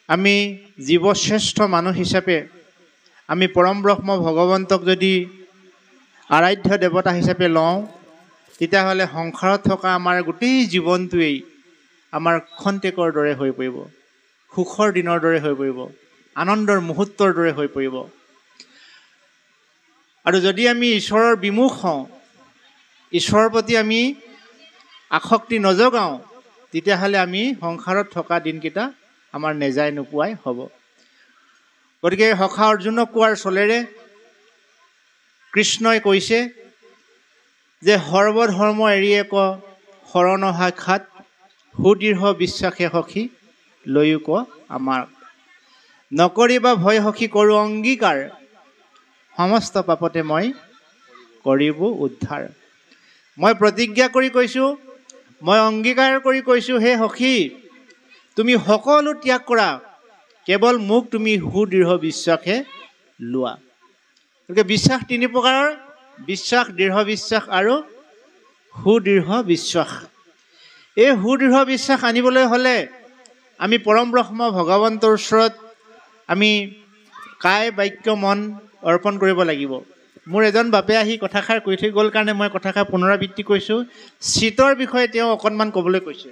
আমি জীৱশ্ৰেষ্ঠ মানুহ হিচাপে আমি পৰম ব্ৰহ্ম ভগৱন্তক যদি আৰাধ্য দেৱতা হিচাপে লওঁ, তেতিয়াহ'লে সংসাৰত থকা আমাৰ গোটেই জীৱনটোৱেই আমাৰ ক্ষন্তেকৰ দৰে হৈ পৰিব, সুখৰ দিনৰ দৰে হৈ পৰিব, আনন্দৰ মুহূৰ্তৰ দৰে হৈ পৰিব। আৰু যদি আমি ঈশ্বৰৰ বিমুখ হওঁ, ঈশ্বৰৰ প্ৰতি আমি আসক্তি নজগাওঁ, তেতিয়াহ'লে আমি সংসাৰত থকা দিনকেইটা আমাৰ নেযায় নোপোৱাই হ'ব। গতিকে সখা অৰ্জুনক কোৱাৰ চলেৰে কৃষ্ণই কৈছে যে সৰ্বধৰ্ম এৰি এক শৰণ সাক্ষাৎ, সুদৃঢ় বিশ্বাসে সখী লৈও ক আমাৰ। নকৰিবা ভয় সখী কৰোঁ অংগীকাৰ, সমস্ত পাপতে মই কৰিব উদ্ধাৰ। মই প্ৰতিজ্ঞা কৰি কৈছোঁ, মই অংগীকাৰ কৰি কৈছোঁ, হে সখী তুমি সকলো ত্যাগ কৰা, কেৱল মোক তুমি সুদৃঢ় বিশ্বাসে লোৱা। গতিকে বিশ্বাস তিনি প্ৰকাৰৰ: বিশ্বাস, দৃঢ় বিশ্বাস আৰু সুদৃঢ় বিশ্বাস। এই সুদৃঢ় বিশ্বাস আনিবলৈ হ'লে আমি পৰম ব্ৰহ্ম ভগৱন্তৰ ওচৰত আমি কায় বাক্য মন অৰ্পণ কৰিব লাগিব। মোৰ এজন বাপে আহি কথাষাৰ কৈ থৈ গ'ল কাৰণে মই কথাষাৰ পুনৰাবৃত্তি কৰিছোঁ। চিতৰ বিষয়ে তেওঁ অকণমান ক'বলৈ কৈছে।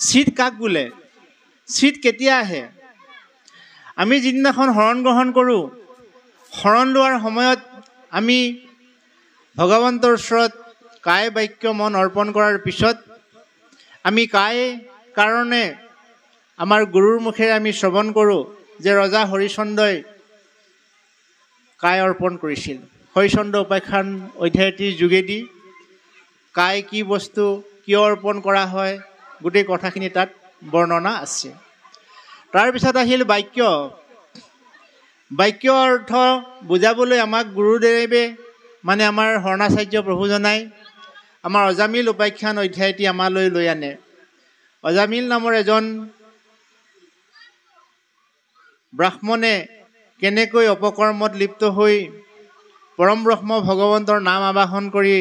চিত কাক বোলে? চিত কেতিয়া আহে? আমি যিদিনাখন শৰণ গ্ৰহণ কৰোঁ, শৰণ লোৱাৰ সময়ত আমি ভগৱন্তৰ ওচৰত কায় বাক্য মন অৰ্পণ কৰাৰ পিছত আমি কায় কাৰণে আমাৰ গুৰুৰ মুখেৰে আমি শ্ৰৱণ কৰোঁ যে ৰজা হৰিচন্দ্ৰই কায় অৰ্পণ কৰিছিল। হৰিচন্দ্ৰ উপাখ্যান অধ্যায়টিৰ যোগেদি কায় কি বস্তু, কিয় অৰ্পণ কৰা হয়, গোটেই কথাখিনি তাত বৰ্ণনা আছে। তাৰপিছত আহিল বাক্য। বাক্য অৰ্থ বুজাবলৈ আমাক গুৰুদেৱে মানে আমাৰ শৰণাচাৰ্য প্ৰভুজনাই আমাৰ অজামিল উপাখ্যান অধ্যায়টি আমালৈ লৈ আনে। অজামিল নামৰ এজন ব্ৰাহ্মণে কেনেকৈ অপকৰ্মত লিপ্ত হৈ পৰম ব্ৰহ্ম ভগৱন্তৰ নাম আবাহন কৰি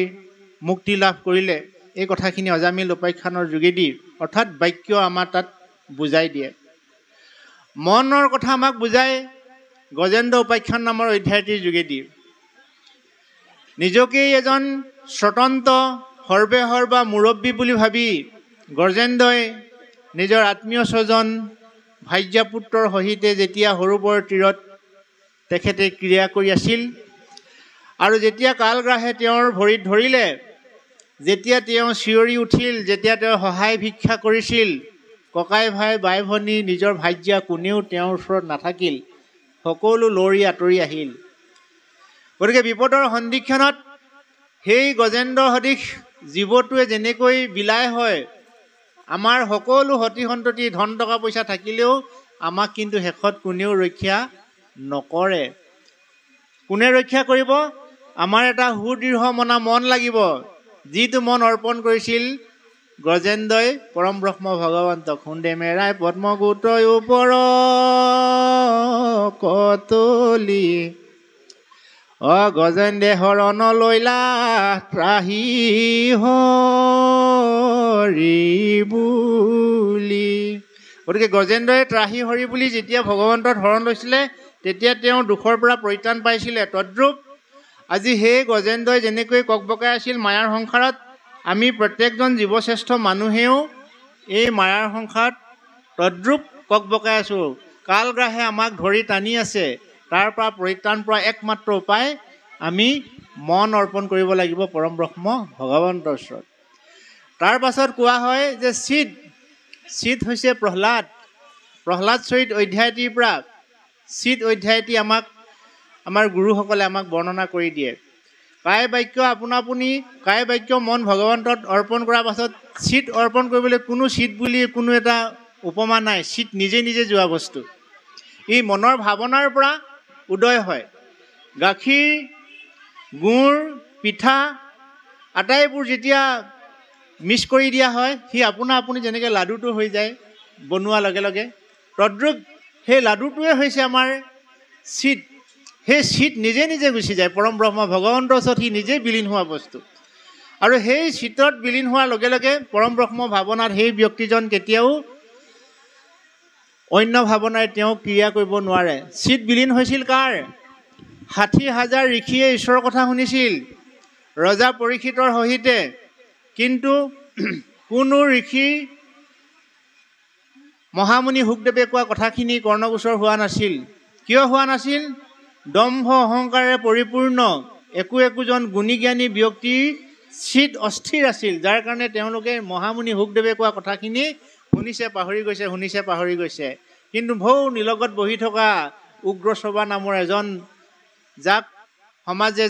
মুক্তি লাভ কৰিলে, এই কথাখিনি অজামিল উপাখ্যানৰ যোগেদি অৰ্থাৎ বাক্য আমাৰ তাত বুজাই দিয়ে। মনৰ কথা আমাক বুজাই গজেন্দ্ৰ উপাখ্যান নামৰ অধ্যায়টিৰ যোগেদি। নিজকেই এজন স্বতন্ত্ৰ সৰ্বে সৰ্বা মুৰব্বী বুলি ভাবি গজেন্দ্ৰই নিজৰ আত্মীয় স্বজন ভাৰ্যাপুত্ৰৰ সহিতে যেতিয়া সৰোবৰ তীৰত তেখেতে ক্ৰিয়া কৰি আছিল আৰু যেতিয়া কালগ্ৰাহে তেওঁৰ ভৰিত ধৰিলে, যেতিয়া তেওঁ চিঞৰি উঠিল, যেতিয়া তেওঁ সহায় ভিক্ষা কৰিছিল, ককাই ভাই বাই ভনী নিজৰ ভাৰ্যা কোনেও তেওঁৰ ওচৰত নাথাকিল, সকলো লৰি আঁতৰি আহিল। গতিকে বিপদৰ সন্ধিক্ষণত সেই গজেন্দ্ৰ সদৃশ জীৱটোৱে যেনেকৈ বিলাই হয়, আমাৰ সকলো সতি সন্ততি ধন টকা পইচা থাকিলেও আমাক কিন্তু শেষত কোনেও ৰক্ষা নকৰে। কোনে ৰক্ষা কৰিব? আমাৰ এটা সুদৃঢ় মনা মন লাগিব, যিটো মন অৰ্পণ কৰিছিল গজেন্দ্ৰই পৰম ব্ৰহ্ম ভগৱন্তক। খুন্দে মেৰাই পদ্মগুটৰ ওপৰ কতলি, গজেন্দ্ৰে শৰণ লৈলা ত্ৰাহি হৰি বুলি। গতিকে গজেন্দ্ৰই ত্ৰাহি হৰি বুলি যেতিয়া ভগৱন্তৰ শৰণ লৈছিলে, তেতিয়া তেওঁ দুখৰ পৰা পৰিত্ৰাণ পাইছিলে। তদ্ৰূপ আজি সেই গজেন্দ্ৰই যেনেকৈ ককবকাই আছিল মায়াৰ সংসাৰত, আমি প্ৰত্যেকজন জীৱশ্ৰেষ্ঠ মানুহেও এই মায়াৰ সংসাৰত তদ্ৰূপ ককবকাই আছোঁ। কালগ্ৰাহে আমাক ধৰি টানি আছে। তাৰ পৰা পৰিত্ৰাণ পোৱা একমাত্ৰ উপায় আমি মন অৰ্পণ কৰিব লাগিব পৰম ব্ৰহ্ম ভগৱন্তৰ ওচৰত। তাৰ পাছত কোৱা হয় যে চিত হৈছে প্ৰহ্লাদ। প্ৰহ্লাদ চৰিত অধ্যায়টিৰ পৰা চিত অধ্যায়টি আমাক আমাৰ গুৰুসকলে আমাক বৰ্ণনা কৰি দিয়ে। কায় বাক্য আপোনি কায় বাক্য মন ভগৱন্তত অৰ্পণ কৰাৰ পাছত চিত অৰ্পণ কৰিবলৈ কোনো চিত বুলি কোনো এটা উপমা নাই। চিত নিজে নিজে যোৱা বস্তু। ই মনৰ ভাৱনাৰ পৰা উদয় হয়। গাখীৰ, গুড়, পিঠা আটাইবোৰ যেতিয়া মিক্স কৰি দিয়া হয়, সি আপুনি যেনেকৈ লাডুটো হৈ যায় বনোৱাৰ লগে লগে, তদ্ৰূপ সেই লাডুটোৱে হৈছে আমাৰ চিত। সেই চিত নিজে নিজে গুচি যায় পৰম ব্ৰহ্ম ভগৱন্তৰ ওচৰত, সি নিজেই বিলীন হোৱা বস্তু। আৰু সেই চিতত বিলীন হোৱাৰ লগে লগে পৰম ব্ৰহ্ম ভাৱনাত সেই ব্যক্তিজন কেতিয়াও অন্য ভাৱনাৰে তেওঁ ক্ৰিয়া কৰিব নোৱাৰে। চিত বিলীন হৈছিল কাৰ? 60,000 ঋষিয়ে ঈশ্বৰৰ কথা শুনিছিল ৰজা পৰীক্ষিতৰ সহিতে, কিন্তু কোনো ঋষি মহামুনি শুকদেৱে কোৱা কথাখিনি কৰ্ণগোচৰ হোৱা নাছিল। কিয় হোৱা নাছিল? দম্ভ অহংকাৰে পৰিপূৰ্ণ একোজন গুণী জ্ঞানী ব্যক্তিৰ চিত অস্থিৰ আছিল, যাৰ কাৰণে তেওঁলোকে মহামুনি শুকদেৱে কোৱা কথাখিনি শুনিছে পাহৰি গৈছে। কিন্তু ভৌ নীলগত বহি থকা উগ্ৰশ্ৰৱা নামৰ এজন, যাক সমাজে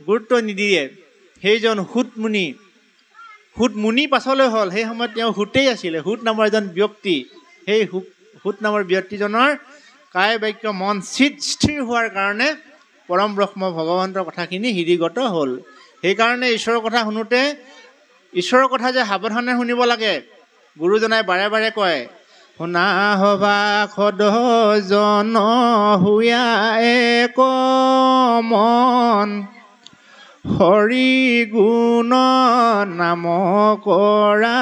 গুৰুত্ব নিদিয়ে, সেইজন হুত মুনি পাছলৈ হ'ল, সেই সময়ত তেওঁ হুতেই আছিলে। হুত নামৰ এজন ব্যক্তি, সেই হুত নামৰ ব্যক্তিজনৰ কায় বাক্য মন চিত স্থিৰ হোৱাৰ কাৰণে পৰম ব্ৰহ্ম ভগৱন্তৰ কথাখিনি হৃদিগত হ'ল। সেইকাৰণে ঈশ্বৰৰ কথা শুনোতে, ঈশ্বৰৰ কথা যে সাৱধানে শুনিব লাগে, গুৰুজনাই বাৰে বাৰে কয়, শুনা হবা সদজন হুয়া এক মন, হৰি গুণ নাম কৰা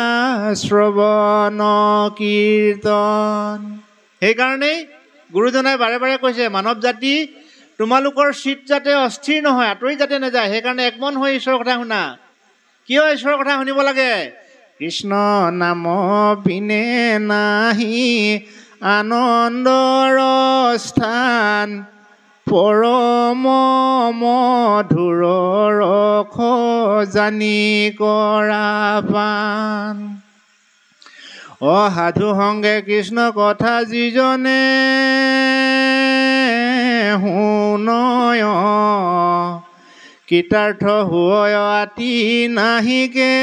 শ্ৰৱণ কীৰ্তন। সেইকাৰণেই গুৰুজনাই বাৰে বাৰে কৈছে, মানৱ জাতি তোমালোকৰ চিত যাতে অস্থিৰ নহয়, আঁতৰি যাতে নাযায়, সেইকাৰণে একমন হৈ ঈশ্বৰৰ কথা শুনা। কিয় ঈশ্বৰৰ কথা শুনিব লাগে? কৃষ্ণ নাম বিনে নাহি আনন্দৰ স্থান, পৰম মধুৰ ৰস জানি কৰা পান। অসাধু সংগে কৃষ্ণ কথা যিজনে শুনয়, কৃতাৰ্থ হয় আতি নাহিকে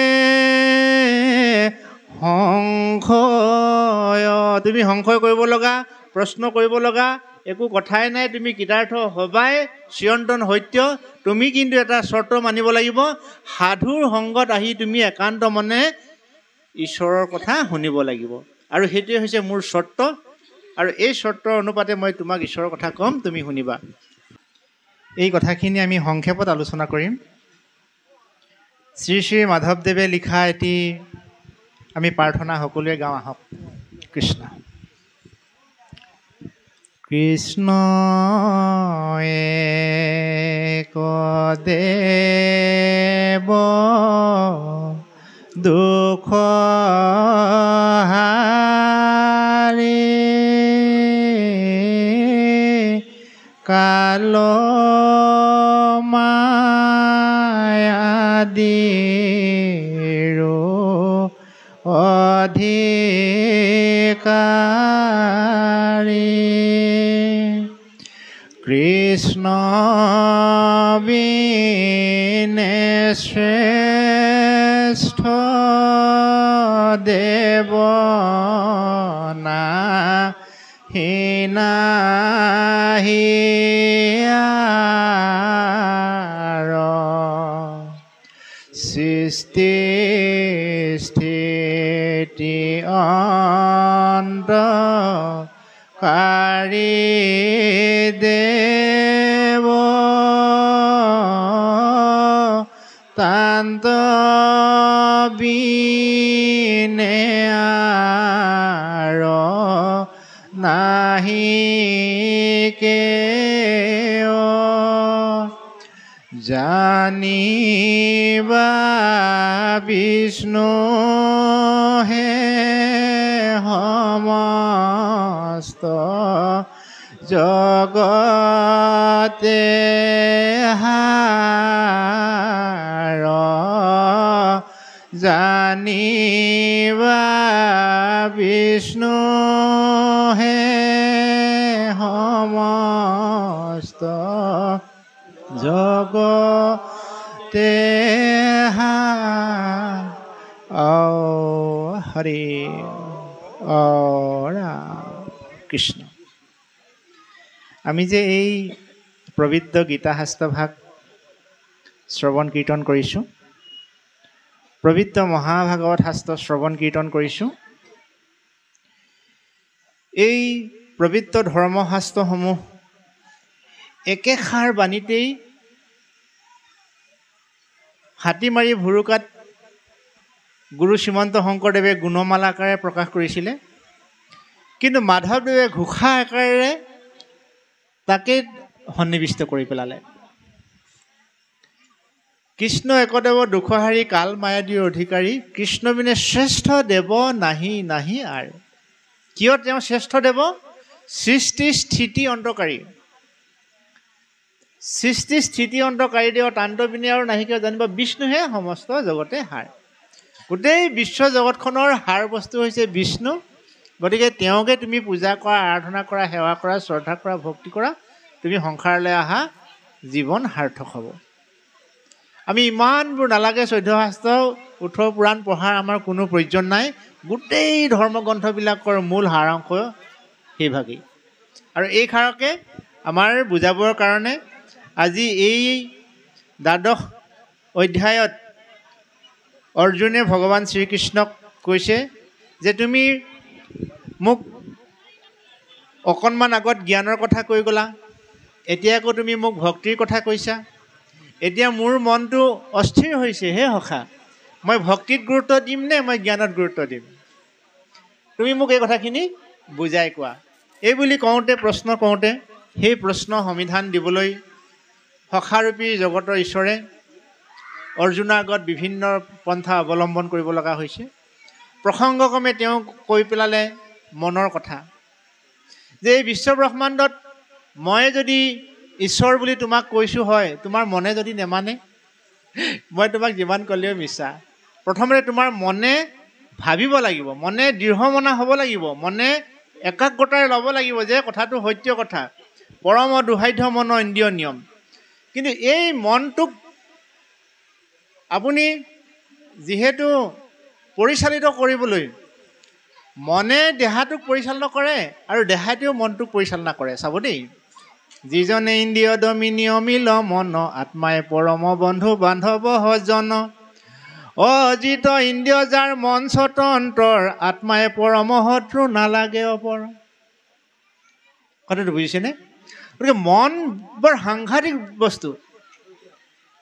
সংশয়। তুমি সংশয় কৰিব লগা, প্ৰশ্ন কৰিব লগা একো কথাই নাই, তুমি কৃতাৰ্থ হবাই চিৰন্তন সত্য। তুমি কিন্তু এটা চৰ্ত মানিব লাগিব, সাধুৰ সংগত আহি তুমি একান্ত মনে ঈশ্বৰৰ কথা শুনিব লাগিব। আৰু সেইটোৱে হৈছে মোৰ চৰ্ত, আৰু এই চৰ্তৰ অনুপাতে মই তোমাক ঈশ্বৰৰ কথা ক'ম, তুমি শুনিবা। এই কথাখিনি আমি সংক্ষেপত আলোচনা কৰিম। শ্ৰী শ্ৰী মাধৱদেৱে লিখা এটি আমি প্ৰাৰ্থনা সকলোৱে গাওঁ আহক। কৃষ্ণ কৃষ্ণ এক দেৱ দুখ হাৰি, কাল মায়াদিৰ অধিকাৰী, কৃষ্ণ বিনে শ্ৰেষ্ঠ দেৱ নাহি নাহি আৰ, সৃষ্টি স্থিতি অন্ত কাৰী দেৱ, তান্ত বিনে আৰ নাহি কেয়, জানিবা বিষ্ণু হে সমস্ত জগতে হাৰ, জানিবা বিষ্ণু হে সমস্ত জগতে হাৰ। হৰি ৰাম কৃষ্ণ। আমি যে এই পবিত্ৰ গীতা শাস্ত্ৰভাগ শ্ৰৱণ কীৰ্তন কৰিছোঁ, পবিত্ৰ মহাভাগৱত শাস্ত্ৰ শ্ৰৱণ কীৰ্তন কৰিছোঁ, এই পবিত্ৰ ধৰ্মশাস্ত্ৰসমূহ একেষাৰ বাণীতেই হাতী মাৰি ভুৰুকাত গুৰু শ্ৰীমন্ত শংকৰদেৱে গুণমালাকাৰে প্ৰকাশ কৰিছিলে। কিন্তু মাধৱদেৱে ঘোষা আকাৰেৰে তাকে সন্নিৱিষ্ট কৰি পেলালে। কৃষ্ণ একদেৱ দুখহাৰী কাল মায়াদীৰ অধিকাৰী, কৃষ্ণ বিনে শ্ৰেষ্ঠ দেৱ নাহি নাহি আৰ। কিয় তেওঁ শ্ৰেষ্ঠ দেৱ? সৃষ্টি স্থিতি অন্তকাৰী। সৃষ্টি স্থিতি অন্তকাৰী দেৱ তান্ত বিনে আৰু নাহি কিয় জানিব, বিষ্ণুহে সমস্ত জগতে সাৰ। গোটেই বিশ্ব জগতখনৰ সাৰ বস্তু হৈছে বিষ্ণু। গতিকে তেওঁকে তুমি পূজা কৰা, আৰাধনা কৰা, সেৱা কৰা, শ্ৰদ্ধা কৰা, ভক্তি কৰা, তুমি সংসাৰলৈ অহা জীৱন সাৰ্থক হ'ব। আমি ইমানবোৰ নালাগে 14 শাস্ত্ৰ 18 পুৰাণ পঢ়াৰ আমাৰ কোনো প্ৰয়োজন নাই। গোটেই ধৰ্মগ্ৰন্থবিলাকৰ মূল সাৰাংশ সেইভাগেই। আৰু এই সাৰকে আমাৰ বুজাবৰ কাৰণে আজি এই 12 অধ্যায়ত অৰ্জুনে ভগৱান শ্ৰীকৃষ্ণক কৈছে যে তুমি মোক অকণমান আগত জ্ঞানৰ কথা কৈ গ'লা, এতিয়া আকৌ তুমি মোক ভক্তিৰ কথা কৈছা। এতিয়া মোৰ মনটো অস্থিৰ হৈছে, হে সখা, মই ভক্তিত গুৰুত্ব দিম নে মই জ্ঞানত গুৰুত্ব দিম? তুমি মোক এই কথাখিনি বুজাই কোৱা। এই বুলি কওঁতে, প্ৰশ্ন কৰোঁতে, সেই প্ৰশ্ন সমিধান দিবলৈ সখাৰূপী জগতৰ ঈশ্বৰে অৰ্জুনৰ আগত বিভিন্ন পন্থা অৱলম্বন কৰিব লগা হৈছে। প্ৰসংগক্ৰমে তেওঁ কৈ পেলালে মনৰ কথা, যে এই বিশ্বব্ৰহ্মাণ্ডত মই যদি ঈশ্বৰ বুলি তোমাক কৈছোঁ হয়, তোমাৰ মনে যদি নেমানে, মই তোমাক যিমান ক'লেও মিছা। প্ৰথমতে তোমাৰ মনে ভাবিব লাগিব, মনে দৃঢ়মনা হ'ব লাগিব, মনে একাগ্ৰতাৰে ল'ব লাগিব যে কথাটো সত্য কথা, পৰম দুসাধ্য মন ইন্দ্ৰিয় নিয়ম। কিন্তু এই মনটোক আপুনি যিহেতু পৰিচালিত কৰিবলৈ মনে দেহাটোক পৰিচালনা কৰে আৰু দেহাটোৱেও মনটোক পৰিচালনা কৰে। চাব দেই, যিজনে ইন্দ্ৰিয় দমিনী অমিল মন, আত্মাই পৰম বন্ধু বান্ধৱ সজন। অজিত ইন্দ্ৰিয় যাৰ মন স্বতন্ত্ৰৰ, আত্মাই পৰম শত্ৰু নালাগে অপৰ। কথাটো বুজিছেনে? গতিকে মন বৰ সাংঘাতিক বস্তু।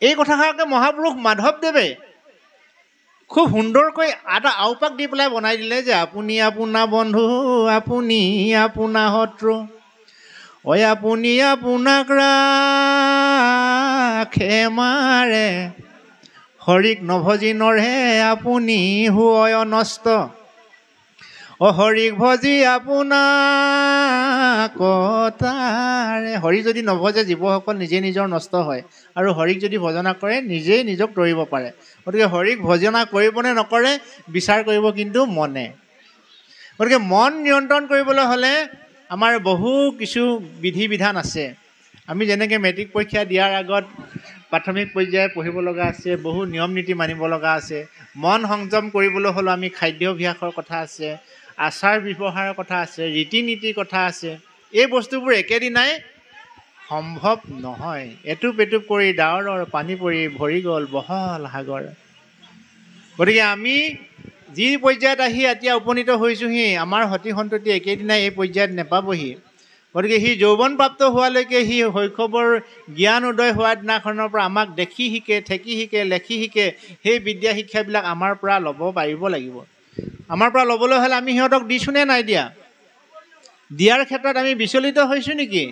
এই কথাষাৰকে মহাপুৰুষ মাধৱদেৱে খুব সুন্দৰকৈ এটা আওপাক দি পেলাই বনাই দিলে যে আপুনি আপোনাৰ বন্ধু, আপুনি আপোনাৰ শত্ৰু, ঐ আপুনি আপোনাক ৰাখে মাৰে, হৰিক নভজি নৰহে আপুনি হয় নষ্ট। হৰিক ভজি আপোনাক তাৰে। হৰি যদি নভজে জীৱসকল নিজে নিজৰ নষ্ট হয়, আৰু হৰিক যদি ভজনা কৰে নিজেই নিজক তৰিব পাৰে। গতিকে হৰিক ভজনা কৰিব নে নকৰে বিচাৰ কৰিব কিন্তু মনে। গতিকে মন নিয়ন্ত্ৰণ কৰিবলৈ হ'লে আমাৰ বহু কিছু বিধি বিধান আছে। আমি যেনেকৈ মেট্ৰিক পৰীক্ষা দিয়াৰ আগত প্ৰাথমিক পৰ্যায়ে পঢ়িব লগা আছে, বহু নিয়ম নীতি মানিব লগা আছে। মন সংযম কৰিবলৈ হ'লেও আমি খাদ্যাভ্যাসৰ কথা আছে, আচাৰ ব্যৱহাৰৰ কথা আছে, ৰীতি নীতিৰ কথা আছে। এই বস্তুবোৰ একেদিনাই সম্ভৱ নহয়। এটুপ এটুপ কৰি ডাৱৰৰ পানী পৰি ভৰি গ'ল বহল সাগৰ। গতিকে আমি যি পৰ্যায়ত আহি এতিয়া উপনীত হৈছোঁহি, আমাৰ সতি সন্ততি একেদিনাই এই পৰ্যায়ত নেপাবহি। গতিকে সি যৌৱনপ্ৰাপ্ত হোৱালৈকে, সি শৈশৱৰ জ্ঞান উদয় হোৱা দিনাখনৰ পৰা আমাক দেখি শিকে, ঠেকি শিকে, লেখি শিকে, সেই বিদ্যা শিক্ষাবিলাক আমাৰ পৰা ল'ব পাৰিব লাগিব। আমাৰ পৰা ল'বলৈ হ'লে আমি সিহঁতক দিছোঁ নে নাই দিয়া? দিয়াৰ ক্ষেত্ৰত আমি বিচলিত হৈছোঁ নেকি?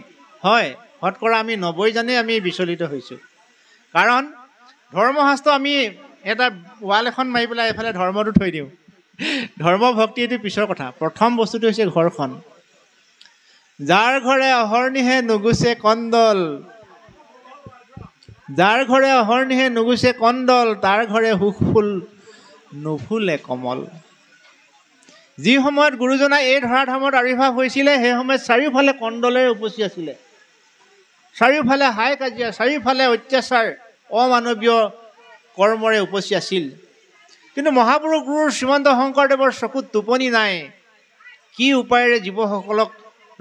হয়, শতকৰা আমি 90 আমি বিচলিত হৈছোঁ। কাৰণ ধৰ্মশাস্ত্ৰ আমি এটা ৱাল এখন মাৰি পেলাই এইফালে ধৰ্মটো থৈ দিওঁ। ধৰ্ম ভক্তি এইটো পিছৰ কথা। প্ৰথম বস্তুটো হৈছে ঘৰখন। যাৰ ঘৰে অহৰ্নিশে নুগুচে কণ্ডল, যাৰ ঘৰে অহৰ্নিশে নুগুচে কণ্ডল, তাৰ ঘৰে সুখ ফুল নুফুলে কমল। যি সময়ত গুৰুজনাই এই ধৰাধামত আৱিৰ্ভাৱ হৈছিলে, সেই সময়ত চাৰিওফালে কণ্ডলেৰে উপচি আছিলে। চাৰিওফালে হাই কাজিয়া, চাৰিওফালে অত্যাচাৰ, অমানৱীয় কৰ্মৰে উপচি আছিল। কিন্তু মহাপুৰুষ গুৰু শ্ৰীমন্ত শংকৰদেৱৰ চকুত টোপনি নাই। কি উপায়েৰে জীৱসকলক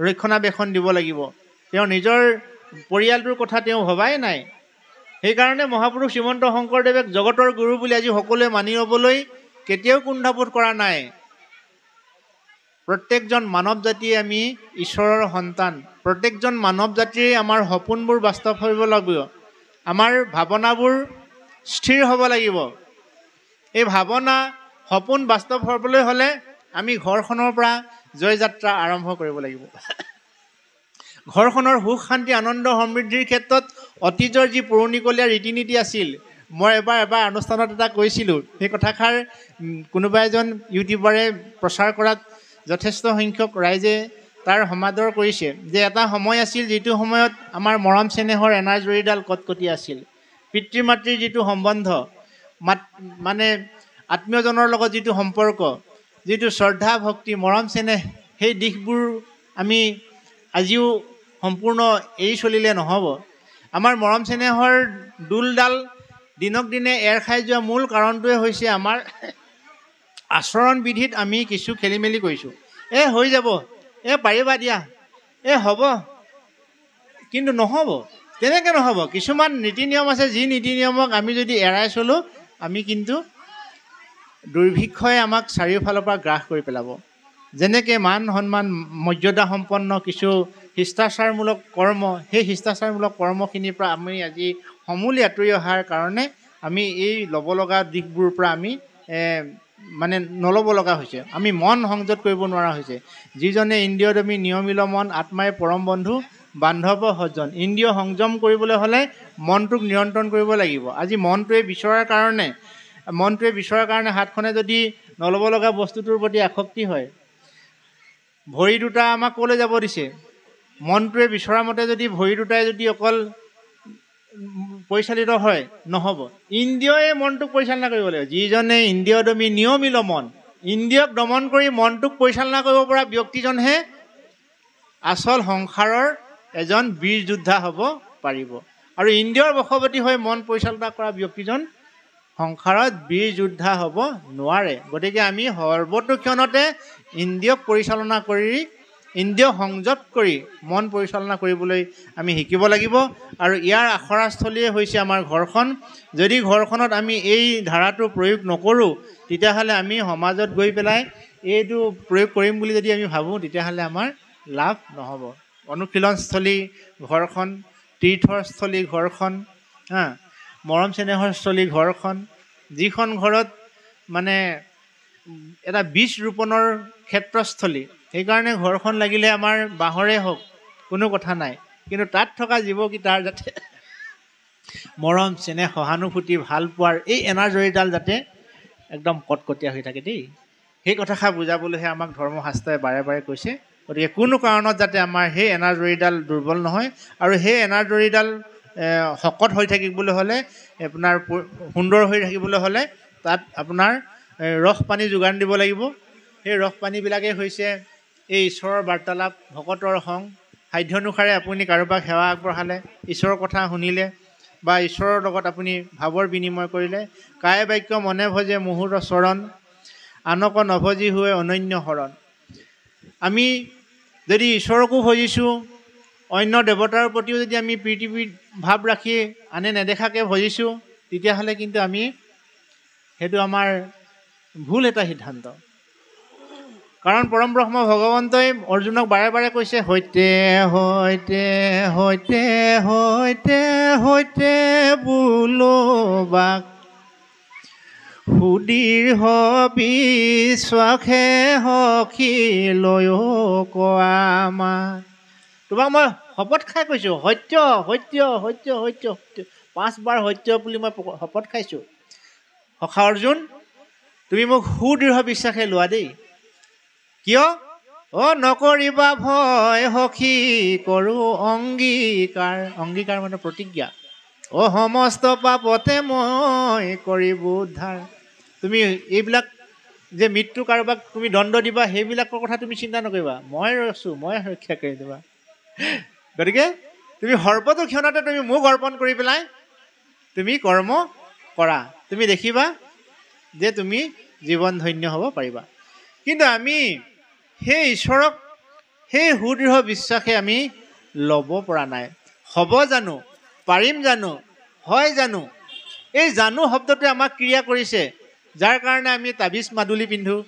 ৰক্ষণাবেক্ষণ দিব লাগিব, তেওঁ নিজৰ পৰিয়ালটোৰ কথা তেওঁ ভবাই নাই। সেইকাৰণে মহাপুৰুষ শ্ৰীমন্ত শংকৰদেৱক জগতৰ গুৰু বুলি আজি সকলোৱে মানি ল'বলৈ কেতিয়াও কুণ্ঠাবোধ কৰা নাই। প্ৰত্যেকজন মানৱ জাতিয়ে আমি ঈশ্বৰৰ সন্তান। প্ৰত্যেকজন মানৱ জাতিৰে আমাৰ সপোনবোৰ বাস্তৱ হ'ব লাগিব, আমাৰ ভাৱনাবোৰ স্থিৰ হ'ব লাগিব। এই ভাৱনা সপোন বাস্তৱ হ'বলৈ হ'লে আমি ঘৰখনৰ পৰা জয়যাত্ৰা আৰম্ভ কৰিব লাগিব। ঘৰখনৰ সুখ শান্তি আনন্দ সমৃদ্ধিৰ ক্ষেত্ৰত অতীজৰ যি পুৰণিকলীয়া ৰীতি নীতি আছিল, মই এবাৰ অনুষ্ঠানত এটা কৈছিলোঁ, সেই কথাষাৰ কোনোবা এজন ইউটিউবাৰে প্ৰচাৰ কৰাত যথেষ্ট সংখ্যক ৰাইজে তাৰ সমাদৰ কৰিছে, যে এটা সময় আছিল যিটো সময়ত আমাৰ মৰম চেনেহৰ এনাজৰীডাল কটকটীয়া আছিল। পিতৃ মাতৃৰ যিটো সম্বন্ধ, মানে আত্মীয়জনৰ লগত যিটো সম্পৰ্ক, যিটো শ্ৰদ্ধা ভক্তি মৰম চেনেহ, সেই দিশবোৰ আমি আজিও সম্পূৰ্ণ এৰি চলিলে নহ'ব। আমাৰ মৰম চেনেহৰ দোলডাল দিনক দিনে এৰ খাই যোৱা মূল কাৰণটোৱে হৈছে আমাৰ আচৰণ বিধিত আমি কিছু খেলি মেলি কৰিছোঁ। হৈ যাব, পাৰিবা দিয়া, হ'ব, কিন্তু নহ'ব, তেনেকৈ নহ'ব। কিছুমান নীতি নিয়ম আছে, যি নীতি নিয়মক আমি যদি এৰাই চলোঁ, আমি কিন্তু দুৰ্ভিক্ষই আমাক চাৰিওফালৰ পৰা গ্ৰাস কৰি পেলাব। যেনেকৈ মান সন্মান মৰ্যাদা সম্পন্ন কিছু শিষ্টাচাৰমূলক কৰ্ম, সেই শিষ্টাচাৰমূলক কৰ্মখিনিৰ পৰা আমি আজি সমূলি আঁতৰি অহাৰ কাৰণে আমি এই ল'ব লগা দিশবোৰৰ পৰা আমি মানে নল'ব লগা হৈছে। আমি মন সংযত কৰিব নোৱাৰা হৈছে। যিজনে ইন্দ্ৰিয়দমী নিয়মিল মন, আত্মাই পৰম বন্ধু বান্ধৱ সজ্জন। ইন্দ্ৰিয় সংযম কৰিবলৈ হ'লে মনটোক নিয়ন্ত্ৰণ কৰিব লাগিব। আজি মনটোৱে বিচৰাৰ কাৰণে হাতখনে যদি নল'ব লগা বস্তুটোৰ প্ৰতি আসক্তি হয়, ভৰি দুটা আমাক ক'লৈ যাব দিছে? মনটোৱে বিচৰা মতে যদি ভৰি দুটাই যদি অকল পৰিচালিত হয়, নহ'ব। ইন্দ্ৰিয়ই মনটোক পৰিচালনা কৰিব লাগিব। যিজনে ইন্দ্ৰিয়দমী নিয়মিল মন, ইন্দ্ৰিয়ক দমন কৰি মনটোক পৰিচালনা কৰিব পৰা ব্যক্তিজনহে আচল সংসাৰৰ এজন বীৰ যোদ্ধা হ'ব পাৰিব। আৰু ইন্দ্ৰিয়ৰ বশৱৰ্তী হৈ মন পৰিচালনা কৰা ব্যক্তিজন সংসাৰত বীৰ যোদ্ধা হ'ব নোৱাৰে। গতিকে আমি সৰ্বতোক্ষণতে ইন্দ্ৰিয়ক পৰিচালনা কৰি, ইন্দ্ৰিয় সংযত কৰি মন পৰিচালনা কৰিবলৈ আমি শিকিব লাগিব। আৰু ইয়াৰ আখৰাস্থলীয়ে হৈছে আমাৰ ঘৰখন। যদি ঘৰখনত আমি এই ধাৰাটো প্ৰয়োগ নকৰোঁ, তেতিয়াহ'লে আমি সমাজত গৈ পেলাই এইটো প্ৰয়োগ কৰিম বুলি যদি আমি ভাবোঁ, তেতিয়াহ'লে আমাৰ লাভ নহ'ব। অনুশীলনস্থলী ঘৰখন, তীৰ্থস্থলী ঘৰখন, মৰম চেনেহৰ স্থলী ঘৰখন, যিখন ঘৰত মানে এটা বীজ ৰোপণৰ ক্ষেত্ৰস্থলী, সেইকাৰণে ঘৰখন লাগিলে আমাৰ বাঁহৰে হওক, কোনো কথা নাই, কিন্তু তাত থকা জীৱকেইটাৰ যাতে মৰম চেনেহ সহানুভূতি ভাল পোৱাৰ এই এনাজৰীডাল যাতে একদম কটকটীয়া হৈ থাকে দেই। সেই কথাষাৰ বুজাবলৈহে আমাক ধৰ্মশাস্ত্ৰই বাৰে বাৰে কৈছে। গতিকে কোনো কাৰণত যাতে আমাৰ সেই এনাজৰীডাল দুৰ্বল নহয়, আৰু সেই এনাজৰীডাল শকত হৈ থাকিবলৈ হ'লে, আপোনাৰ সুন্দৰ হৈ থাকিবলৈ হ'লে তাত আপোনাৰ ৰস পানী যোগান দিব লাগিব। সেই ৰস পানীবিলাকেই হৈছে এই ঈশ্বৰৰ বাৰ্তালাপ, ভকতৰ সং, সাধ্যানুসাৰে আপুনি কাৰোবাক সেৱা আগবঢ়ালে, ঈশ্বৰৰ কথা শুনিলে, বা ঈশ্বৰৰ লগত আপুনি ভাৱৰ বিনিময় কৰিলে, কায়ে বাক্য মনে ভজে মুহূৰ্ত চৰণ, আনক নভজি হৈ অনন্য শৰণ। আমি যদি ঈশ্বৰকো ভজিছোঁ, অন্য দেৱতাৰ প্ৰতিও যদি আমি প্ৰীতি ভাৱ ৰাখি আনে নেদেখাকৈ ভজিছোঁ, তেতিয়াহ'লে কিন্তু সেইটো আমাৰ ভুল এটা সিদ্ধান্ত। কাৰণ পৰম ব্ৰহ্ম ভগৱন্তই অৰ্জুনক বাৰে বাৰে কৈছে, সৈতে সৈতে সৈতে সৈতে সৈতে বোলো বাক সুদীৰ্ঘ বিশ্বাসে সখী লৈ কোৱা মাত। তোমাক মই শপত খাই কৈছোঁ, সত্য সত্য সত্য সত্য সত্য, 5 বাৰ সত্য বুলি মই শপত খাইছোঁ। সখা অৰ্জুন, তুমি মোক সুদৃঢ় বিশ্বাসে লোৱা দেই। কিয়? নকৰিবা ভয় সখী কৰোঁ অংগীকাৰ। অংগীকাৰ মানে প্ৰতিজ্ঞা। সমস্ত পাপতে মই কৰিব উদ্ধাৰ। তুমি এইবিলাক যে মৃত্যু কাৰোবাক তুমি দণ্ড দিবা, সেইবিলাকৰ কথা তুমি চিন্তা নকৰিবা। মই ৰৈছোঁ, মই ৰক্ষা কৰি দিবা। গতিকে তুমি সৰ্বতোক্ষণতে তুমি মোক অৰ্পণ কৰি পেলাই তুমি কৰ্ম কৰা, তুমি দেখিবা যে তুমি জীৱন ধন্য হ'ব পাৰিবা। কিন্তু আমি সেই ঈশ্বৰক সেই সুদৃঢ় বিশ্বাসে আমি ল'ব পৰা নাই। হ'ব জানো? পাৰিম জানো? হয় জানো? এই জানো শব্দটোৱে আমাক ক্ৰিয়া কৰিছে, যাৰ কাৰণে আমি তাবিজ মাদুলি পিন্ধোঁ,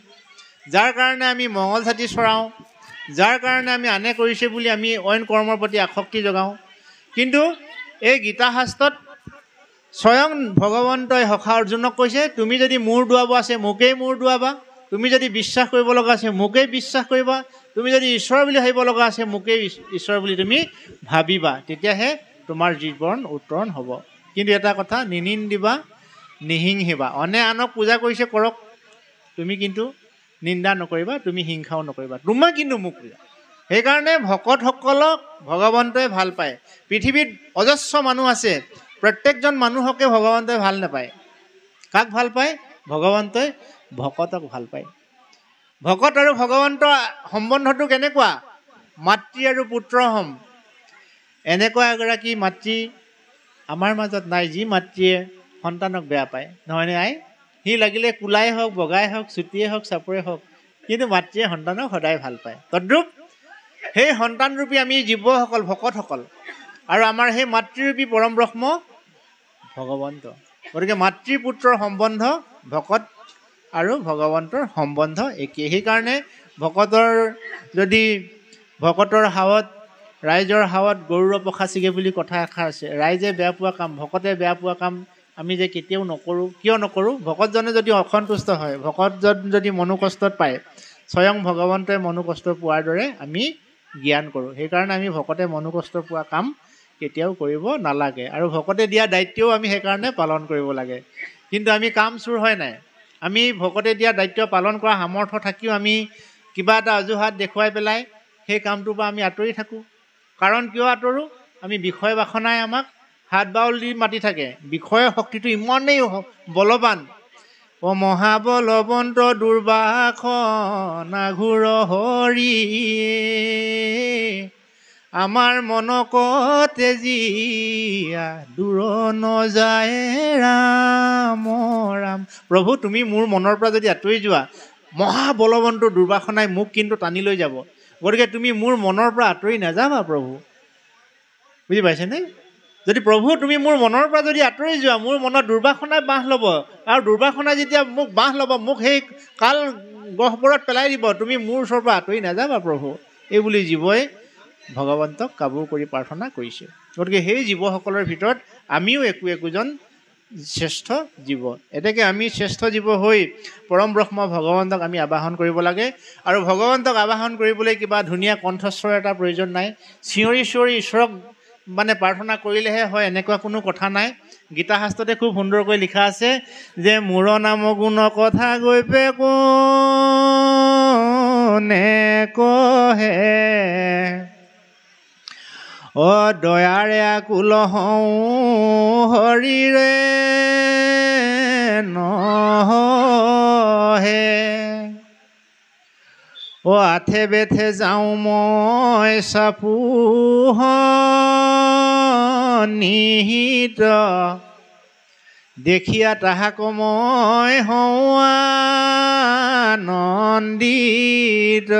যাৰ কাৰণে আমি মঙল ছাতি চৰাওঁ, যাৰ কাৰণে আমি আনে কৰিছে বুলি আমি অইন কৰ্মৰ প্ৰতি আসক্তি জগাওঁ। কিন্তু এই গীতা শাস্ত্ৰত স্বয়ং ভগৱন্তই সখা অৰ্জুনক কৈছে, তুমি যদি মূৰ দোৱাব আছে মোকেই মূৰ দোৱাবা, তুমি যদি বিশ্বাস কৰিব লগা আছে মোকেই বিশ্বাস কৰিবা, তুমি যদি ঈশ্বৰ বুলি ভাবিব লগা আছে মোকেই ঈশ্বৰ বুলি তুমি ভাবিবা, তেতিয়াহে তোমাৰ জীৱন উত্তৰণ হ'ব। কিন্তু এটা কথা, নিনিন্দিবা নিহিংসিবা। অনে আনক পূজা কৰিছে কৰক, তুমি কিন্তু নিন্দা নকৰিবা, তুমি হিংসাও নকৰিবা, তোমাৰ কিন্তু মোক পূজা। সেইকাৰণে ভকতসকলক ভগৱন্তই ভাল পায়। পৃথিৱীত অজস্ৰ মানুহ আছে, প্ৰত্যেকজন মানুহকে ভগৱন্তই ভাল নাপায়। কাক ভাল পায়? ভগৱন্তই ভকতক ভাল পায়। ভকত আৰু ভগৱন্তৰ সম্বন্ধটো কেনেকুৱা? মাতৃ আৰু পুত্ৰ সম। এনেকুৱা এগৰাকী মাতৃ আমাৰ মাজত নাই, যি মাতৃয়ে সন্তানক বেয়া পায়, নহয়নে আই? সি লাগিলে কোলাই হওক, বগাই হওক, চুটিয়ে হওক, চাপৰে হওক, কিন্তু মাতৃয়ে সন্তানক সদায় ভাল পায়। তদ্ৰূপ সেই সন্তানৰূপী আমি জীৱসকল, ভকতসকল, আৰু আমাৰ সেই মাতৃৰূপী পৰম ব্ৰহ্ম ভগৱন্ত। গতিকে মাতৃ পুত্ৰৰ সম্বন্ধ ভকত আৰু ভগৱন্তৰ সম্বন্ধ একেই। সেইকাৰণে ভকতৰ হাৱত, ৰাইজৰ হাৱত গৰুৰ পখা ছিগে বুলি কথা এষাৰ আছে। ৰাইজে বেয়া পোৱা কাম, ভকতে বেয়া পোৱা কাম আমি যে কেতিয়াও নকৰোঁ। কিয় নকৰোঁ? ভকতজনে যদি অসন্তুষ্ট হয়, ভকতজন যদি মনোকষ্টত পায়, স্বয়ং ভগৱন্তই মনোকষ্ট পোৱাৰ দৰে আমি জ্ঞান কৰোঁ। সেইকাৰণে আমি ভকতে মনোকষ্ট পোৱা কাম কেতিয়াও কৰিব নালাগে, আৰু ভকতে দিয়া দায়িত্বও আমি সেইকাৰণে পালন কৰিব লাগে। কিন্তু আমি কাম চোৰ হয় নাই, আমি ভকতে দিয়া দায়িত্ব পালন কৰা সামৰ্থ্য থাকিও আমি কিবা এটা অজুহাত দেখুৱাই পেলাই সেই কামটোৰ পৰা আমি আঁতৰি থাকোঁ। কাৰণ কিয় আঁতৰোঁ? আমি বিষয় বাসনাই আমাক হাত বাউল দি মাতি থাকে। বিষয়ৰ শক্তিটো ইমানেই বলৱান। মহাবলৱন্ত দুৰ্বাসনা ঘোৰ হৰি, আমাৰ মনক তেজিয়া দূৰ নযায় ৰাম ৰাম। প্ৰভু তুমি মোৰ মনৰ পৰা যদি আঁতৰি যোৱা, মহাবলৱন্ত দুৰ্বাসনাই মোক কিন্তু টানি লৈ যাব। গতিকে তুমি মোৰ মনৰ পৰা আঁতৰি নাযাবা প্ৰভু। বুজি পাইছেনে? যদি প্ৰভু তুমি মোৰ মনৰ পৰা যদি আঁতৰি যোৱা, মোৰ মনত দুৰ্বাসনাই বাহ ল'ব, আৰু দুৰ্বাসনাই যেতিয়া মোক বাহ ল'ব, মোক সেই কাল গহ্বৰত পেলাই দিব। তুমি মোৰ ওচৰৰ পৰা আঁতৰি নাযাবা প্ৰভু। এইবুলি জীৱই ভগৱন্তক কাবু কৰি প্ৰাৰ্থনা কৰিছে। গতিকে সেই জীৱসকলৰ ভিতৰত আমিও একোজন শ্ৰেষ্ঠ জীৱ। এতেকে আমি শ্ৰেষ্ঠ জীৱ হৈ পৰম ব্ৰহ্ম ভগৱন্তক আমি আবাহন কৰিব লাগে। আৰু ভগৱন্তক আবাহন কৰিবলৈ কিবা ধুনীয়া কণ্ঠস্বৰ এটা প্ৰয়োজন নাই। চিঞৰি চিঞৰি ঈশ্বৰক প্ৰাৰ্থনা কৰিলেহে হয়, এনেকুৱা কোনো কথা নাই। গীতা শাস্ত্ৰতে খুব সুন্দৰকৈ লিখা আছে যে মোৰ নাম গুণ কথা গৈ পে কোনে কহে, দয়াৰে আকুল হওঁ হৰিৰে নহে, আঠে বেঠে যাওঁ মই চাপোহ নিহিত, দেখিয়া তাহাক মই হওঁ আনন্দিত,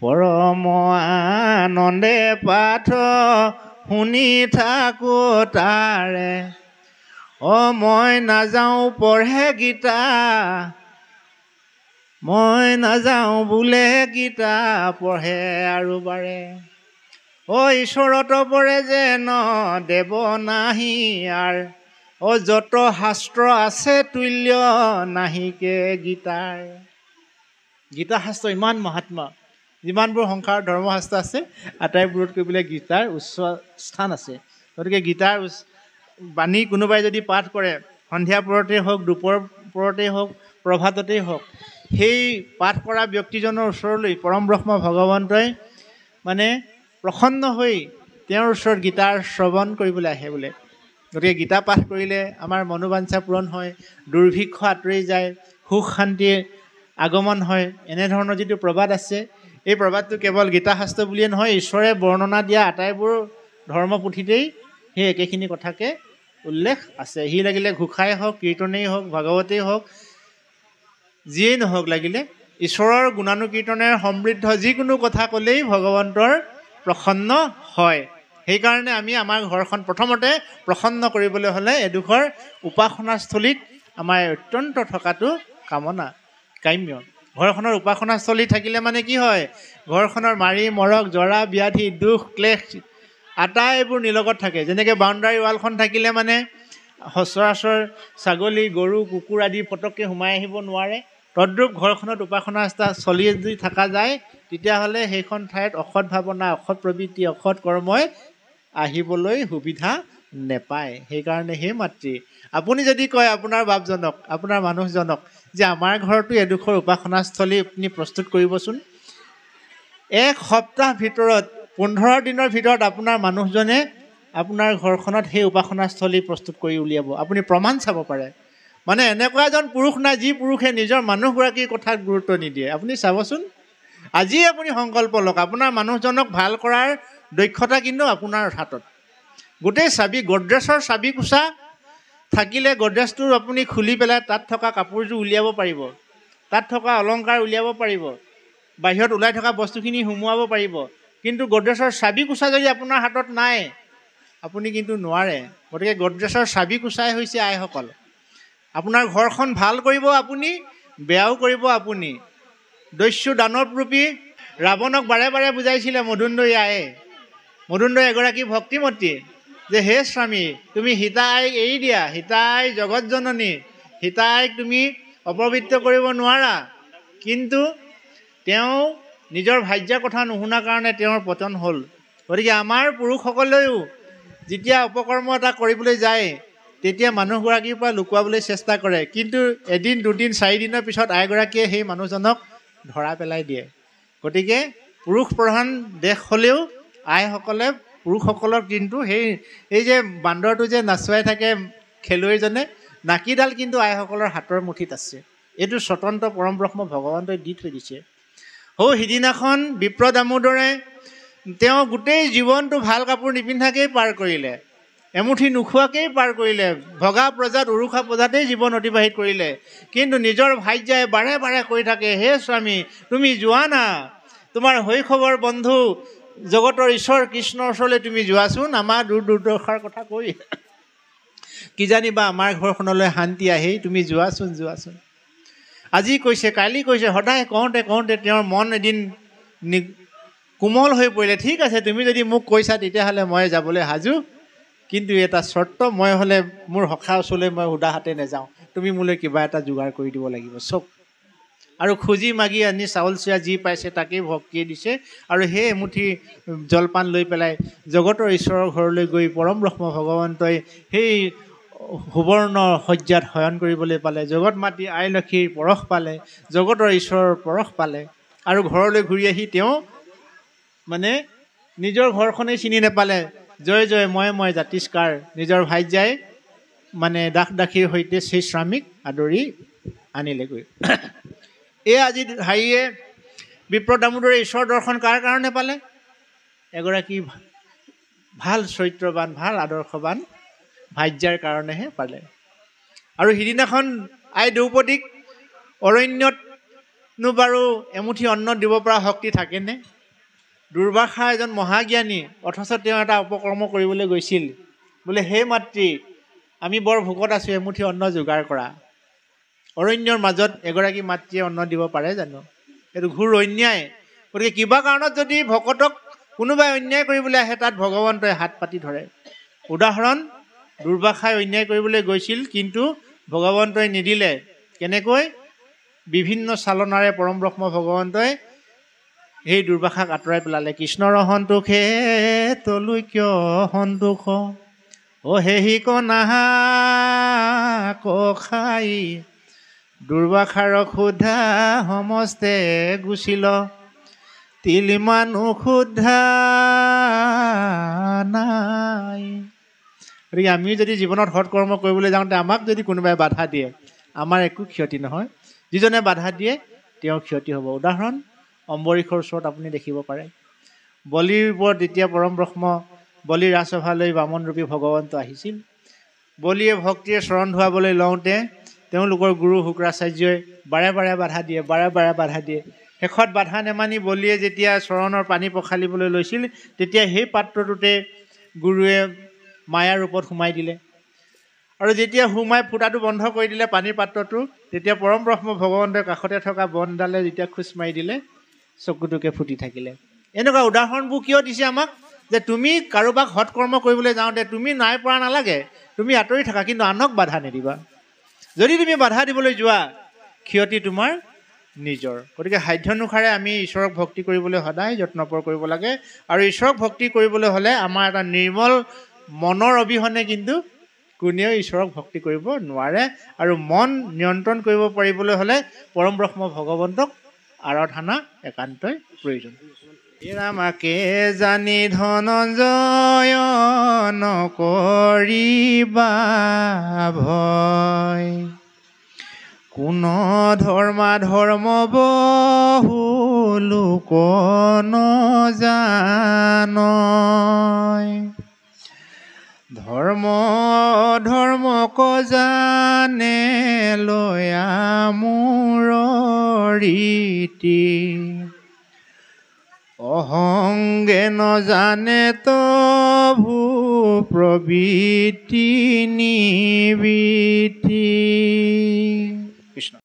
পৰম আনন্দে পাঠ শুনি থাকো তাৰে, মই নাযাওঁ পঢ়ে গীতা, মই নাযাওঁ বোলে গীতা পঢ়ে আৰু বাৰে, ঈশ্বৰত পৰে যেন দেৱ নাহি আৰ, যত শাস্ত্ৰ আছে তুল্য নাহিকে গীতাৰ। গীতা শাস্ত্ৰ ইমান মহাত্মা, যিমানবোৰ সংসাৰৰ ধৰ্মশাস্ত্ৰ আছে আটাইবোৰতকৈ বোলে গীতাৰ উচ্চ স্থান আছে। গতিকে গীতাৰ বাণী কোনোবাই যদি পাঠ কৰে, সন্ধিয়া পৰতেই হওক, দুপৰ পৰতেই হওক, প্ৰভাততেই হওক, সেই পাঠ কৰা ব্যক্তিজনৰ ওচৰলৈ পৰম ব্ৰহ্ম ভগৱন্তই প্ৰসন্ন হৈ তেওঁৰ ওচৰত গীতাৰ শ্ৰৱণ কৰিবলৈ আহে বোলে। গতিকে গীতা পাঠ কৰিলে আমাৰ মনোবাঞ্ছা পূৰণ হয়, দুৰ্ভিক্ষ আঁতৰি যায়, সুখ শান্তিৰ আগমন হয়। এনেধৰণৰ যিটো প্ৰবাদ আছে, এই প্ৰবাদটো কেৱল গীতা শাস্ত্ৰ বুলিয়ে নহয়, ঈশ্বৰে বৰ্ণনা দিয়া আটাইবোৰ ধৰ্মপুথিতেই সেই একেখিনি কথাকে উল্লেখ আছে। সি লাগিলে ঘোষাই হওক, কীৰ্তনেই হওক, ভাগৱতেই হওক, যিয়েই নহওক, লাগিলে ঈশ্বৰৰ গুণানুকীৰ্তনেৰে সমৃদ্ধ যিকোনো কথা ক'লেই ভগৱন্তৰ প্ৰসন্ন হয়। সেইকাৰণে আমি আমাৰ ঘৰখন প্ৰথমতে প্ৰসন্ন কৰিবলৈ হ'লে এডোখৰ উপাসনাস্থলীত আমাৰ অত্যন্ত থকাটো কাম্য। ঘৰখনৰ উপাসনাস্থলী থাকিলে কি হয়, ঘৰখনৰ মাৰি মৰক, জৰা ব্যাধি, দুখ ক্লেশ আটাইবোৰ নিলগত থাকে। যেনেকৈ বাউণ্ডাৰী ৱালখন থাকিলে সচৰাচৰ ছাগলী, গৰু, কুকুৰ আদি পটককৈ সোমাই আহিব নোৱাৰে। তদ্ৰূপ ঘৰখনত উপাসনা চলি যদি থকা যায় তেতিয়াহ'লে সেইখন ঠাইত অসৎ ভাৱনা, অসৎ প্ৰবৃত্তি, অসৎ কৰ্মই আহিবলৈ সুবিধা নেপায়। সেইকাৰণে সেই মাতৃ আপুনি যদি কয় আপোনাৰ বাপজনক, আপোনাৰ মানুহজনক যে আমাৰ ঘৰতো এডোখৰ উপাসনাস্থলী আপুনি প্ৰস্তুত কৰিবচোন, 1 সপ্তাহ ভিতৰত 15 দিনৰ ভিতৰত আপোনাৰ মানুহজনে আপোনাৰ ঘৰখনত সেই উপাসনাস্থলী প্ৰস্তুত কৰি উলিয়াব। আপুনি প্ৰমাণ চাব পাৰে। মানে এনেকুৱা এজন পুৰুষ নাই যি পুৰুষে নিজৰ মানুহগৰাকীৰ কথাত গুৰুত্ব নিদিয়ে। আপুনি চাবচোন, আজি আপুনি সংকল্প লওক, আপোনাৰ মানুহজনক ভাল কৰাৰ দক্ষতা কিন্তু আপোনাৰ হাতত। গোটেই চাবি, গড্ৰেজৰ চাবি কোচা থাকিলে গড্ৰেজটো আপুনি খুলি পেলাই তাত থকা কাপোৰযোৰ উলিয়াব পাৰিব, তাত থকা অলংকাৰ উলিয়াব পাৰিব, বাহিৰত ওলাই থকা বস্তুখিনি সুমুৱাব পাৰিব। কিন্তু গড্ৰেজৰ চাবি কোচা যদি আপোনাৰ হাতত নাই, আপুনি কিন্তু নোৱাৰে। গতিকে গড্ৰেজৰ চাবি কোচাই হৈছে আইসকল। আপোনাৰ ঘৰখন ভাল কৰিব আপুনি, বেয়াও কৰিব আপুনি। দস্যু দানৱৰূপী ৰাৱণক বাৰে বাৰে বুজাইছিলে মধুন্দৰী আয়ে। মধুন্দৰী এগৰাকী ভক্তিমতী, যে হে স্বামী, তুমি সীতা আইক এৰি দিয়া, সীতা আই জগত জননী, সীতা আইক তুমি অপবিত্ৰ কৰিব নোৱাৰা। কিন্তু তেওঁ নিজৰ ভাৰ্যাৰ কথা নুশুনাৰ কাৰণে তেওঁৰ পতন হ'ল। গতিকে আমাৰ পুৰুষসকলেও যেতিয়া অপকৰ্ম এটা কৰিবলৈ যায় তেতিয়া মানুহগৰাকীৰ পৰা লুকুৱাবলৈ চেষ্টা কৰে, কিন্তু এদিন, দুদিন, 4 দিনৰ পিছত আইগৰাকীয়ে সেই মানুহজনক ধৰা পেলাই দিয়ে। গতিকে পুৰুষ প্ৰধান দেশ হ'লেও আইসকলে পুৰুষসকলক কিন্তু এই যে বান্দৰটো যে নাচুৱাই থাকে খেলুৱৈজনে, নাকিডাল কিন্তু আইসকলৰ হাতৰ মুঠিত আছে। এইটো স্বতন্ত্ৰ পৰম ব্ৰহ্ম ভগৱন্তই দি থৈ দিছে। সিদিনাখন বিপ্ৰ দামোদৰে তেওঁ গোটেই জীৱনটো ভাল কাপোৰ নিপিন্ধাকেই পাৰ কৰিলে, এমুঠি নোখোৱাকেই পাৰ কৰিলে, ভগা প্ৰজাত উৰুষা প্ৰজাতেই জীৱন অতিবাহিত কৰিলে। কিন্তু নিজৰ ভাৰ্যাই বাৰে বাৰে কৈ থাকে, হে স্বামী তুমি যোৱা না, তোমাৰ শৈশৱৰ বন্ধু জগতৰ ঈশ্বৰ কৃষ্ণৰ ওচৰলৈ তুমি যোৱাচোন, আমাৰ দুৰ্দশাৰ কথা কৈ কিজানিবা আমাৰ ঘৰখনলৈ শান্তি আহেই, তুমি যোৱাচোন। আজি কৈছে, কালি কৈছে, সদায় কওঁতে কওঁতে তেওঁৰ মন এদিন কোমল হৈ পৰিলে। ঠিক আছে, তুমি যদি মোক কৈছা তেতিয়াহ'লে মই যাবলৈ সাজু, কিন্তু এটা চৰ্ত, মই হ'লে মোৰ সখা ওচৰলৈ মই সুদা হাতে নাযাওঁ, তুমি মোলৈ কিবা এটা যোগাৰ কৰি দিব লাগিব চব। আৰু খুজি মাগি আনি চাউল চিৰা যি পাইছে তাকেই ভক্তিয়ে দিছে। আৰু সেই এমুঠি জলপান লৈ পেলাই জগতৰ ঈশ্বৰৰ ঘৰলৈ গৈ পৰম ব্ৰহ্ম ভগৱন্তই সেই সুবৰ্ণ শয্যাত শয়ন কৰিবলৈ পালে, জগত মাতি আই লক্ষীৰ পৰশ পালে, জগতৰ ঈশ্বৰৰ পৰশ পালে। আৰু ঘৰলৈ ঘূৰি আহি তেওঁ মানে নিজৰ ঘৰখনেই চিনি নাপালে। জয় জয় মই জাতিষ্কাৰ, নিজৰ ভাৰ্যাই মানে দাস দাসীৰ সৈতে সেই স্বামীক আদৰি আনিলেগৈ। আজি হাৰিয়ে বিপ্ৰ দামোদৰে ঈশ্বৰ দৰ্শন কাৰ কাৰণে পালে? এগৰাকী ভাল চৰিত্ৰৱান, ভাল আদৰ্শৱান ভাৰ্যাৰ কাৰণেহে পালে। আৰু সিদিনাখন আই দ্ৰৌপদীক অৰণ্যতনো বাৰু এমুঠি অন্ন দিব পৰা শক্তি থাকেনে? দুৰ্বাসা এজন মহাজ্ঞানী, অথচ তেওঁ এটা অপকৰ্ম কৰিবলৈ গৈছিল। বোলে হে মাতৃ, আমি বৰ ভোকত আছোঁ, এমুঠি অন্ন যোগাৰ কৰা। অৰণ্যৰ মাজত এগৰাকী মাতৃয়ে অন্ন দিব পাৰে জানো? এইটো ঘোৰ অন্যায়। গতিকে কিবা কাৰণত যদি ভকতক কোনোবাই অন্যায় কৰিবলৈ আহে তাত ভগৱন্তই হাত পাতি ধৰে। উদাহৰণ, দুৰ্বাসাই অন্যায় কৰিবলৈ গৈছিল কিন্তু ভগৱন্তই নিদিলে। কেনেকৈ? বিভিন্ন চালনাৰে পৰম ব্ৰহ্ম ভগৱন্তই সেই দুৰ্বাসাক আঁতৰাই পেলালে। কৃষ্ণৰ সন্তোষে তলৈ কিয় সন্তোষ, হেহি কনাহা খাই, দুৰ্বাসাৰ ক্ষুধা সমস্তে গুচিল, তিলিমানো ক্ষুধা নাই। গতিকে আমি যদি জীৱনত সৎকৰ্ম কৰিবলৈ যাওঁতে আমাক যদি কোনোবাই বাধা দিয়ে, আমাৰ একো ক্ষতি নহয়, যিজনে বাধা দিয়ে তেওঁৰ ক্ষতি হ'ব। উদাহৰণ, অম্বৰীষৰ ওচৰত আপুনি দেখিব পাৰে। বলিৰ ওপৰত যেতিয়া পৰম ব্ৰহ্ম বলিৰ ৰাজসভালৈ বামনৰূপী ভগৱন্ত আহিছিল, বলিয়ে ভক্তিৰে চৰণ ধুৱাবলৈ লওঁতে তেওঁলোকৰ গুৰু শুক্ৰাচাৰ্যই বাৰে বাৰে বাধা দিয়ে। শেষত বাধা নেমানি বলিয়ে যেতিয়া চৰণৰ পানী পখালিবলৈ লৈছিল, তেতিয়া সেই পাত্ৰটোতে গুৰুৱে মায়াৰ ৰূপত সোমাই দিলে। আৰু যেতিয়া সোমাই ফুটাটো বন্ধ কৰি দিলে পানীৰ পাত্ৰটো, তেতিয়া পৰম ব্ৰহ্ম ভগৱন্তই কাষতে থকা বনডালে যেতিয়া খোজ মাৰি দিলে, চকুটোকে ফুটি থাকিলে। এনেকুৱা উদাহৰণবোৰ কিয় দিছে আমাক? যে তুমি কাৰোবাক সৎকৰ্ম কৰিবলৈ যাওঁতে তুমি নাই পৰা নালাগে, তুমি আঁতৰি থাকা, কিন্তু আনক বাধা নিদিবা। যদি তুমি বাধা দিবলৈ যোৱা ক্ষতি তোমাৰ নিজৰ। গতিকে সাধ্যানুসাৰে আমি ঈশ্বৰক ভক্তি কৰিবলৈ সদায় যত্নপৰ কৰিব লাগে। আৰু ঈশ্বৰক ভক্তি কৰিবলৈ হ'লে আমাৰ এটা নিৰ্মল মনৰ অবিহনে কিন্তু কোনেও ঈশ্বৰক ভক্তি কৰিব নোৱাৰে। আৰু মন নিয়ন্ত্ৰণ কৰিব পাৰিবলৈ হ'লে পৰম ব্ৰহ্ম ভগৱন্তক আৰাধনা একান্তই প্ৰয়োজন। ৰামাকে জানি ধনঞ্জয় নকৰিবা ভয়, কোন ধৰ্মা ধৰ্ম বহু লোক নজানয়, ধৰ্ম ধৰ্মক জানে লয়া মোৰ ৰীতি, অহংগে নজানে তভু প্ৰবৃত্তি নিবৃত্তি। কৃষ্ণ।